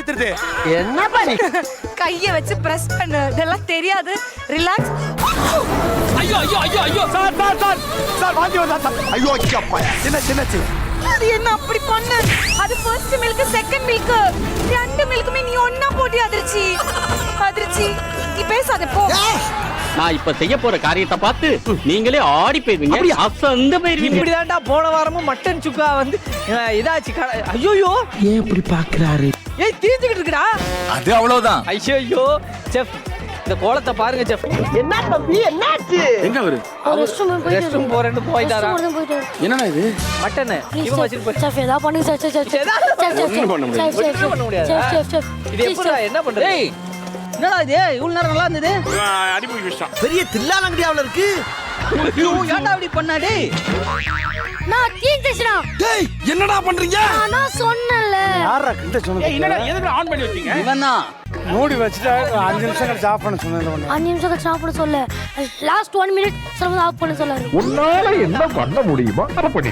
இழுத்துருது. என்ன பண்ணி கைய வச்சு பிரஸ் பண்ணு. இதெல்லாம் தெரியாது. ரிலாக்ஸ். ஐயோ ஐயோ ஐயோ ஐயோ சார் சார் சார் சார் வாந்தி வந்தா சார். ஐயோ அப்பா சின்னச்சு. அது என்ன அப்படி பண்ண? அது ஃபர்ஸ்ட் மில்க், செகண்ட் மில்க், ரெண்டு மில்க்குமே நீ ஒண்ணா போட்டி அதிர்ச்சி. அதிர்ச்சி நீ பேசாத போ. நான் இப்ப செய்ய போற காரியத்தை பார்த்து நீங்களே ஆடி போயிருவீங்க, அசந்து போயிருவீங்க. இப்படிதான்டா போன வாரமும் மட்டன் சுக்கா வந்து இதாச்சு. ஐயோ ஏன் இப்படி பாக்குறாரு? ஏய் தீஞ்சுக்கிட்டு இருக்குடா. அது அவ்வளவுதான். ஐயோ செஃப், இந்த கோலத்தை பாருங்க செஃப். என்ன தம்பி என்னாச்சு? எங்க அவரு? ரெஸ்ட் ரூம் போறேன்னு போயிட்டாரா? என்னடா இது? மட்டன் இவன் வச்சிட்டு போய் செஃப் ஏதா பண்ணுங்க செஃப் செஃப் செஃப் ஒண்ணும் பண்ண முடியாது. ஒண்ணும் பண்ண முடியாது. செஃப் செஃப் இது எப்படிடா என்ன பண்றது? ஏய் என்னடா இது இவ்வளவு நேரம் நல்லா இருந்தது? அடிப்பூ விஷயம். பெரிய தில்லாலங்கடியாவுல இருக்கு. ஐயோ ஏன்டா அப்படி பண்ணா டேய்? நான் தீஞ்சிச்சனா. டேய் என்னடா பண்றீங்க? நான் சொன்னல. யாரா கிட்ட சொன்னது? என்னடா எதுக்கு ஆன் பண்ணி வச்சீங்க? இவன்தான் மூடி வச்சிட்டா 5 நிமிஷம் கழிச்சு ஆஃப் பண்ண சொன்னேன். 5 நிமிஷம் கழிச்சு ஆஃப் பண்ண சொல்ல. லாஸ்ட் 1 மினிட் சொல்லுங்க ஆஃப் பண்ண சொல்லாரு. உன்னால என்ன பண்ண முடியுமோ அதை பண்ணிட்டேன்.